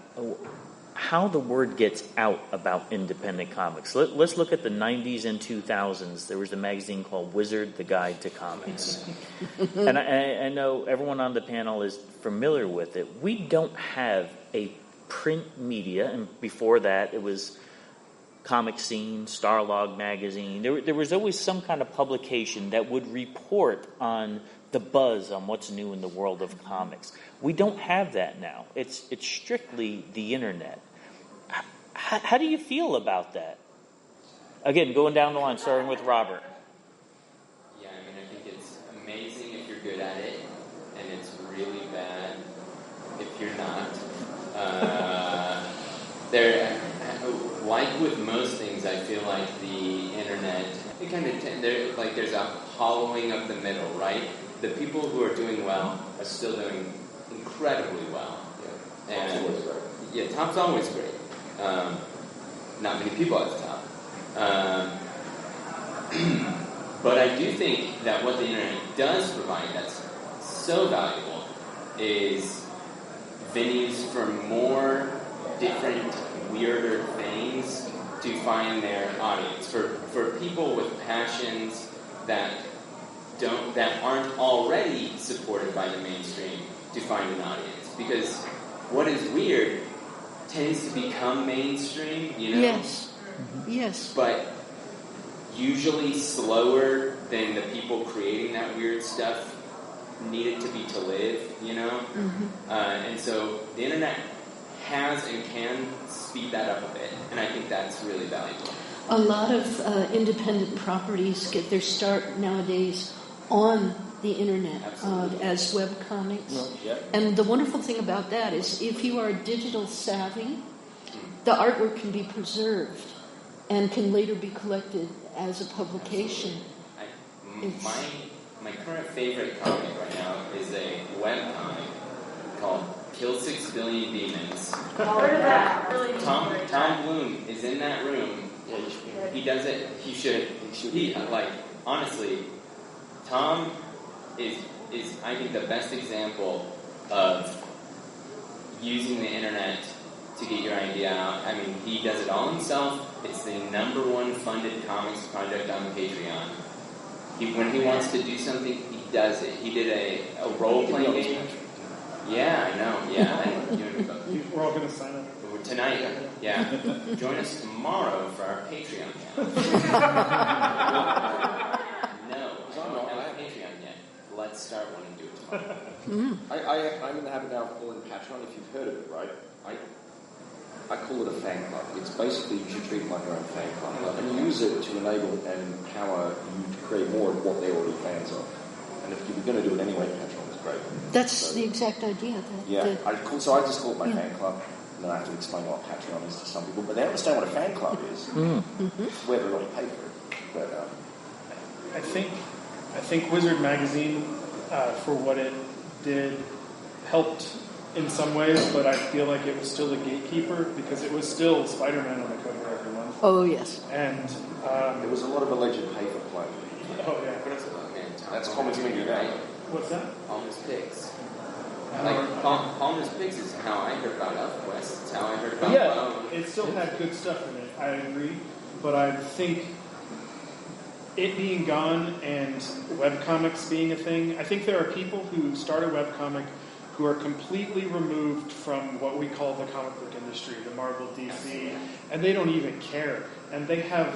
how the word gets out about independent comics. Let's look at the 90s and 2000s. There was a magazine called Wizard, the Guide to Comics. And I know everyone on the panel is familiar with it. We don't have a print media, and before that it was Comic Scene, Starlog magazine. There was always some kind of publication that would report on the buzz on what's new in the world of comics. We don't have that now. It's strictly the internet. How do you feel about that? Again, going down the line, starting with Robert. Yeah, I mean, I think it's amazing if you're good at it, and it's really bad if you're not. Like with most things, I feel like the internet, it kind of there's a hollowing of the middle, right? The people who are doing well are still doing incredibly well. Yeah. And Top's always great. Yeah, Top's always great. Not many people at the top. But I do think that what the internet does provide that's so valuable is venues for more different, weirder things to find their audience. For people with passions that aren't already supported by the mainstream to find an audience. Because what is weird tends to become mainstream, you know? Yes. Yes. But usually slower than the people creating that weird stuff need it to be to live, you know? Mm-hmm. And so the internet has and can speed that up a bit, and I think that's really valuable. A lot of independent properties get their start nowadays on the internet as webcomics. Well, yeah. And the wonderful thing about that is if you are digital savvy, the artwork can be preserved and can later be collected as a publication. My current favorite comic right now is a webcomic called Kill 6 Billion Demons. Heard of that? Really Tom Bloom is in that room. Yeah, you should. He does it. He should. Honestly, Tom is I think the best example of using the internet to get your idea out. I mean, he does it all himself. It's the #1 funded comics project on Patreon. When he wants to do something, he does it. He did a role-playing game. Yeah, I know. Yeah, We're all going to sign up. Tonight, yeah. Join us tomorrow for our Patreon. No, I don't have a Patreon yet. Let's start one and do it tomorrow. I'm in the habit now of calling Patreon, if you've heard of it, right? I call it a fan club. It's basically, you should treat it like your own fan club. And use it to enable and empower you to create more of what they're already fans of. And if you were going to do it anyway, Patreon is great. That's the exact idea. I just call it my fan club. And then I have to explain what Patreon is to some people. But they understand what a fan club is. It's where everybody pays for it. But, I think Wizard Magazine, for what it did, helped in some ways, but I feel like it was still a gatekeeper because it was still Spider-Man on the cover every month. Oh, yes. And there was a lot of alleged pay-for-play. Oh, yeah. That's Comics Media now. What's that? Palmer's Picks. Palmer's Picks is how I heard about Elfquest. It's how I heard about it still had good stuff in it, I agree. But I think it being gone and webcomics being a thing, I think there are people who start a webcomic who are completely removed from what we call the comic book industry, the Marvel, DC, and they don't even care. And they have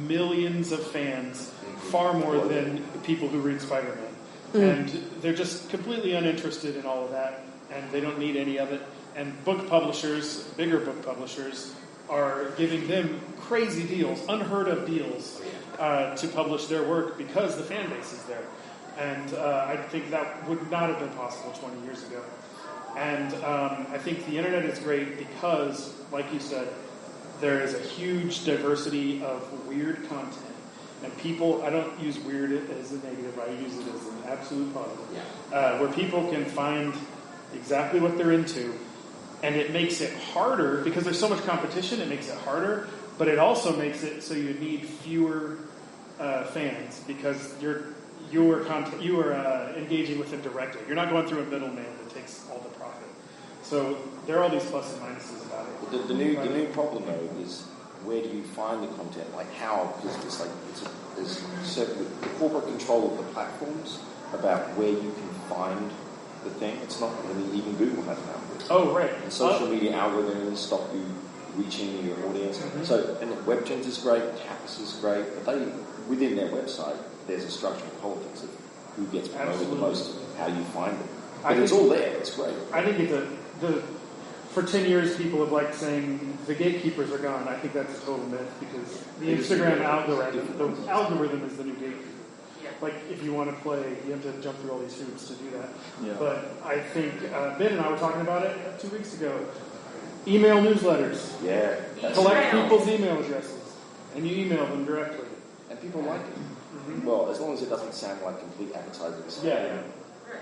millions of fans, far more than people who read Spider-Man. And they're just completely uninterested in all of that, and they don't need any of it. And book publishers, bigger book publishers, are giving them crazy deals, unheard of deals, to publish their work because the fan base is there. And I think that would not have been possible 20 years ago. And I think the internet is great because, like you said, there is a huge diversity of weird content. And people, I don't use weird as a negative, I use it as an absolute positive. Where people can find exactly what they're into. And it makes it harder, because there's so much competition, it makes it harder. But it also makes it so you need fewer fans, because you are engaging with them directly. You're not going through a middleman that takes all the profit. So there are all these plus and minuses about it. The new problem though is, where do you find the content? Like how? Because there's certain the corporate control of the platforms about where you can find the thing. It's not really, even Google has an algorithm. Oh, right. And social media algorithms stop you reaching your audience. So, and WebGens is great, Tapas is great, but within their website, there's a structural politics of who gets promoted the most, how you find it. But it's all there. It's great. I think for 10 years, people have liked saying the gatekeepers are gone. I think that's a total myth because the Instagram algorithm is the new gatekeeper. Like, if you want to play, you have to jump through all these hoops to do that. Yeah. But I think Ben and I were talking about it 2 weeks ago. Email newsletters. Yeah. Collect people's email addresses, and you email them directly. And people like it. Well, as long as it doesn't sound like complete advertising. Yeah.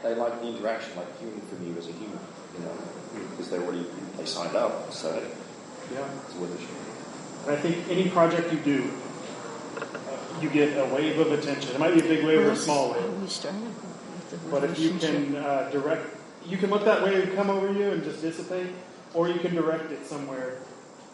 They like the interaction, like hearing from you as a human, because they signed up, so it's worth a shot. And I think any project you do, you get a wave of attention. It might be a big wave or a small wave. But if you can you can let that wave come over you and just dissipate, or you can direct it somewhere.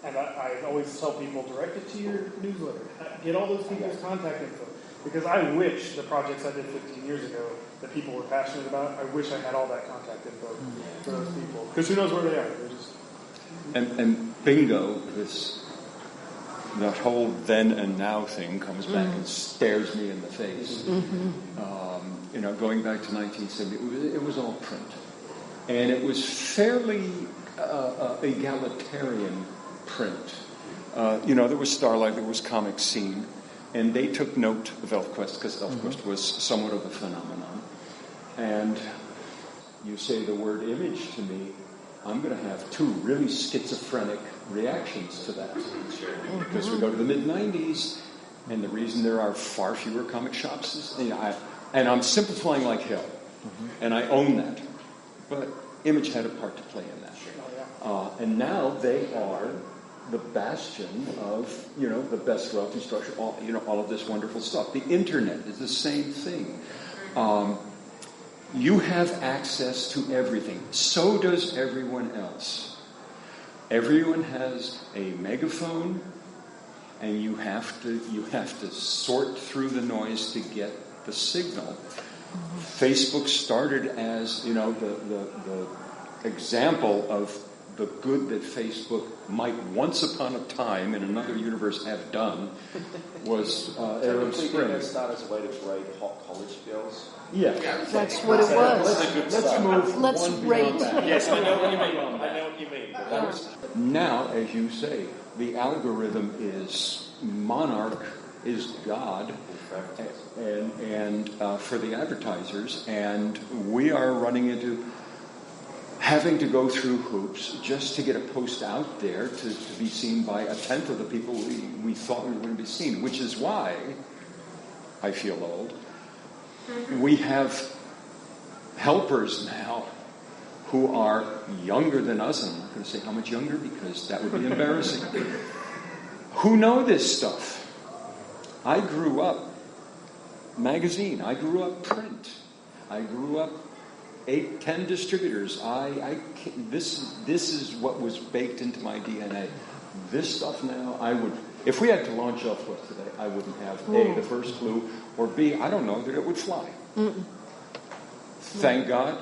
And I always tell people, direct it to your newsletter. Get all those people's contact info. Because I wish the projects I did 15 years ago that people were passionate about, I wish I had all that contact info for those people. Because who knows where they are? They're just... And bingo, that whole then and now thing comes back and stares me in the face. Going back to 1970, it was all print. And it was fairly egalitarian print. There was Starlight, there was Comic Scene, and they took note of Elfquest because Elfquest was somewhat of a phenomenon. And you say the word image to me, I'm going to have two really schizophrenic reactions to that. Because we go to the mid-90s, and the reason there are far fewer comic shops is, and I'm simplifying like hell, and I own that. But Image had a part to play in that. And now they are the bastion of, the best royalty structure, all of this wonderful stuff. The internet is the same thing. You have access to everything. So does everyone else. Everyone has a megaphone, and you have to sort through the noise to get the signal. Facebook started as, the example of the good that Facebook might once upon a time in another universe have done was Arab Spring. Did start as a way to grade hot college girls? Yeah. That's what it was. Let's rate. Yes, I know what you mean. Now, as you say, the algorithm is monarch, is God, and for the advertisers, and we are running into having to go through hoops just to get a post out there to be seen by a tenth of the people we thought we were going to be seen, which is why I feel old. We have helpers now who are younger than us, and I'm not going to say how much younger because that would be embarrassing, who know this stuff. I grew up magazine. I grew up print. I grew up 8-10 distributors. This is what was baked into my DNA. This stuff now, if we had to launch Elfquest today, I wouldn't have A, the first clue, or B, I don't know that it would fly. Thank God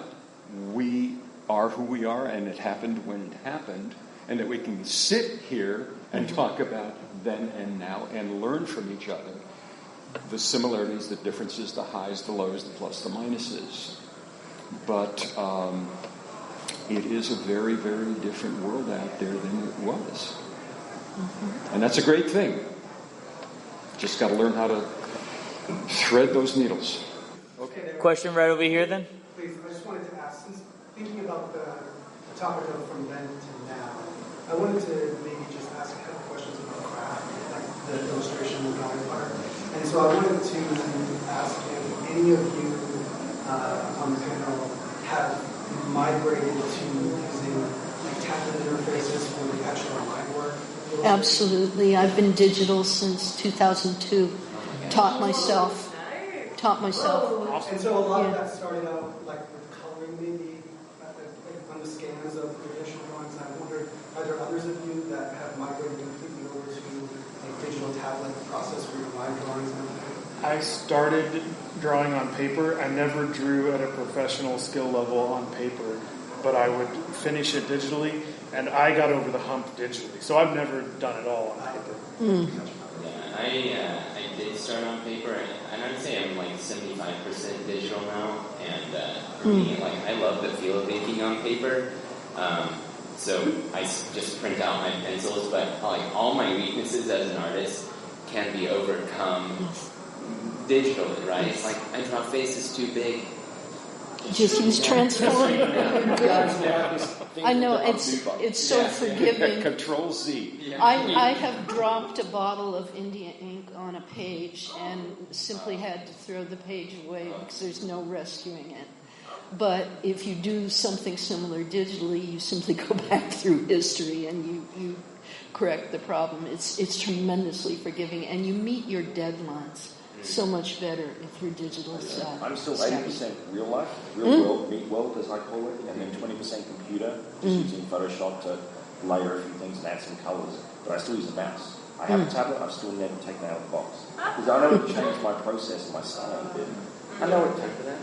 we are who we are, and it happened when it happened, and that we can sit here and talk about then and now and learn from each other the similarities, the differences, the highs, the lows, the plus, the minuses. But it is a very, very different world out there than it was. And that's a great thing. Just got to learn how to thread those needles. Okay. Question right over here then? Please, I just wanted to ask, since thinking about the topic of from then to now, I wanted to maybe just ask a couple questions about craft, like the illustration and drawing part. And so I wanted to ask if any of you on the panel have migrated to using tablet interfaces for the actual line work? Absolutely. I've been digital since 2002. Taught myself. And so a lot of that started out like with coloring maybe on the scans of traditional drawings. I wondered, are there others of you that have migrated completely over to a digital tablet process for your line drawings and everything? I started drawing on paper. I never drew at a professional skill level on paper but I would finish it digitally, and I got over the hump digitally. So I've never done it all on paper. Yeah, I did start on paper, and I'd say I'm like 75% digital now. And for me, like I love the feel of inking on paper. So I just print out my pencils, but like all my weaknesses as an artist can be overcome digitally, right? Yes. Like I draw faces too big. Just use transform. I know, it's so forgiving. Control Z. I have dropped a bottle of India ink on a page and simply had to throw the page away because there's no rescuing it. But if you do something similar digitally, you simply go back through history and you correct the problem. It's tremendously forgiving, and you meet your deadlines so much better if you're digital style. I'm still 80% real life, real world, meat world as I call it, and then 20% computer, just using Photoshop to layer a few things and add some colours. But I still use a mouse. I have a tablet, I've still never taken it out of the box. Because I know it changed my process and my style a bit. I know it takes that.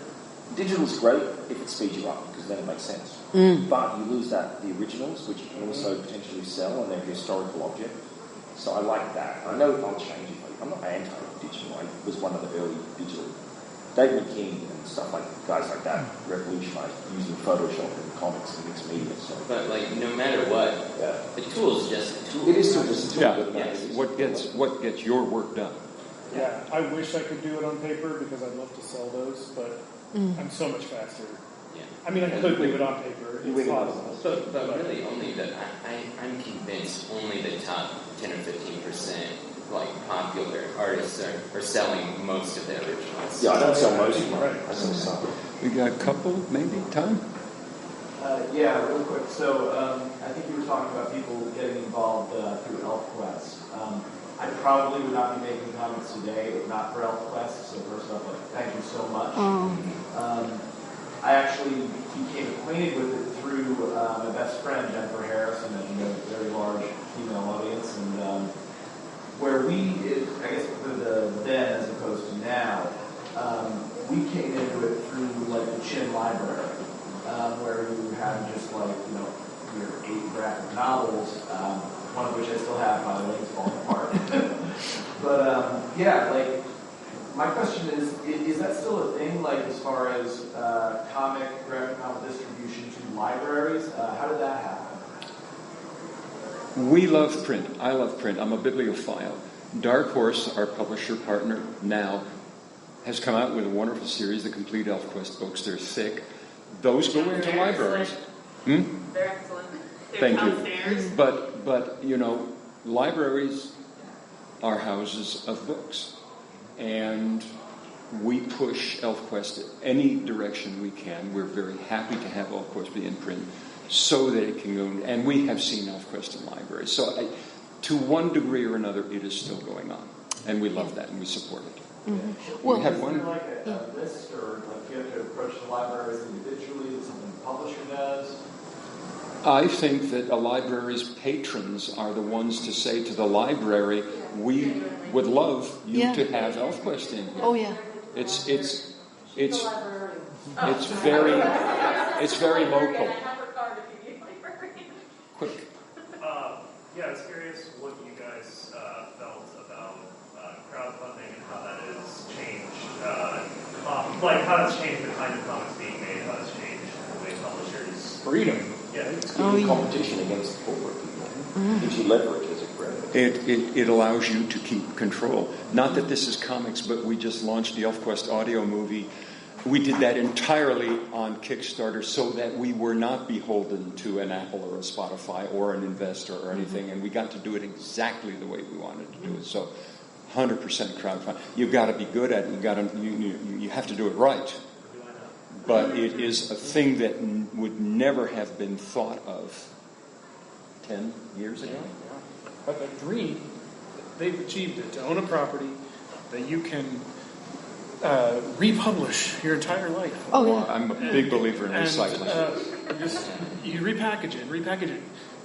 Digital's great if it speeds you up, because then it makes sense. But you lose the originals, which you can also potentially sell, and they're a historical object. So I like that. I know I'll change it. I'm not anti-digital. I was one of the early digital. Dave McKinney and stuff like guys like that revolutionized using Photoshop and comics and mixed media. So. But like no matter what, the tool is just a tool. It is still just a tool. Yeah. But What gets your work done? Yeah, I wish I could do it on paper because I'd love to sell those, but I'm so much faster. Yeah. I mean, I could do it on paper. It's possible. But really, only I'm convinced only the top 10 or 15% like popular artists are selling most of their originals. yeah, I don't sell most of mine. I sell some. We got a couple, maybe, Tom? Yeah, real quick. So I think you were talking about people getting involved through Elfquest. I probably would not be making comics today if not for Elfquest. So first off, thank you so much. I actually became acquainted with it through my best friend, Jennifer Harrison, as you know, a very large female audience, and where I guess then as opposed to now, we came into it through like the Chin Library, where you had just like, your 8 graphic novels, one of which I still have, by the way, it's falling apart. But like, my question is that still a thing, like as far as comic, graphic novel distribution to libraries? How did that happen? We love print. I love print. I'm a bibliophile. Dark Horse, our publisher partner now, has come out with a wonderful series, the complete Elfquest books. They're thick. Those go into libraries. They're excellent. They're Thank downstairs. you. But libraries are houses of books. And we push Elfquest any direction we can. We're very happy to have Elfquest be in print so that it can go. And we have seen Elfquest in libraries. So to one degree or another, it is still going on. And we love that and we support it. Mm-hmm. Well, we have is one. there like a list, or like you have to approach the libraries individually? Is something the publisher does? I think that a library's patrons are the ones to say to the library, we would love you to have Elfquest in here. Oh yeah. It's very local. Quick. Yeah, I was curious what you guys felt about crowdfunding and how that has changed, like how that's changed the kind of comics being made, how it's changed the way publishers. Freedom. Yeah. It's giving competition against corporate people. Gives you leverage as a creator. It allows you to keep control. Not that this is comics, but we just launched the Elfquest audio movie. We did that entirely on Kickstarter so that we were not beholden to an Apple or a Spotify or an investor or anything, and we got to do it exactly the way we wanted to do it. So 100% crowdfunding. You've got to be good at it. You have to do it right. But it is a thing that would never have been thought of 10 years ago. But the dream, they've achieved it, to own a property that you can republish your entire life. Oh yeah. I'm a big believer in recycling. You repackage it.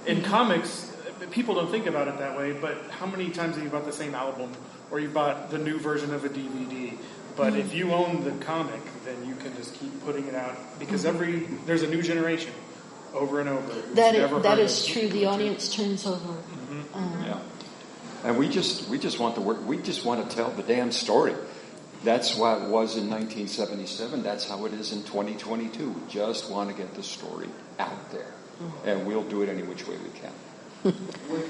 In comics, people don't think about it that way, but how many times have you bought the same album or you bought the new version of a DVD? But if you own the comic, then you can just keep putting it out because there's a new generation over and over. That is true. The audience turns over. Yeah. And we just want the work. We just want to tell the damn story. That's what it was in 1977. That's how it is in 2022. We just want to get the story out there, and we'll do it any which way we can. With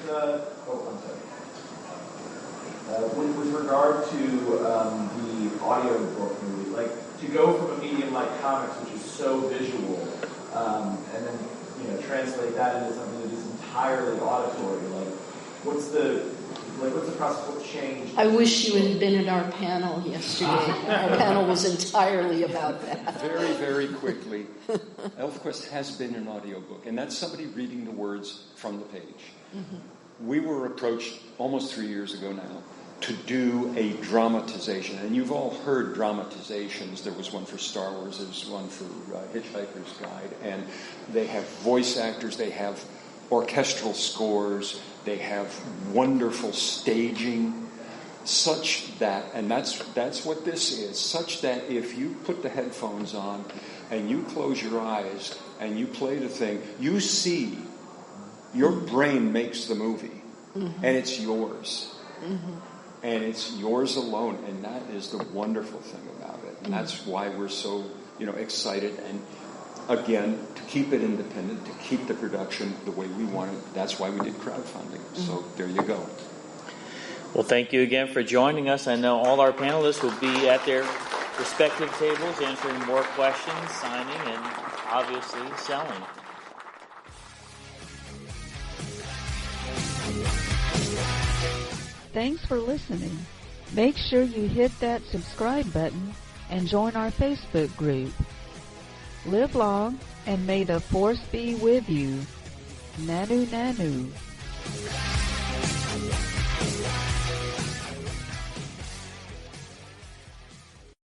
with regard to the audiobook movie, like to go from a medium like comics, which is so visual, and then translate that into something that is entirely auditory. Like, what's the process? What changed? I wish you had been at our panel yesterday. Our panel was entirely about that. Very, very quickly, Elfquest has been an audiobook, and that's somebody reading the words from the page. Mm-hmm. We were approached almost 3 years ago now to do a dramatization, and you've all heard dramatizations. There was one for Star Wars, there was one for Hitchhiker's Guide, and they have voice actors, they have orchestral scores, they have wonderful staging, such that, and that's what this is, such that if you put the headphones on and you close your eyes and you play the thing, you see, your brain makes the movie, and it's yours. And it's yours alone, and that is the wonderful thing about it. And that's why we're so, excited. And again, to keep it independent, to keep the production the way we want it. That's why we did crowdfunding. So there you go. Well, thank you again for joining us. I know all our panelists will be at their respective tables answering more questions, signing, and obviously selling. Thanks for listening. Make sure you hit that subscribe button and join our Facebook group. Live long, and may the force be with you. Nanu Nanu.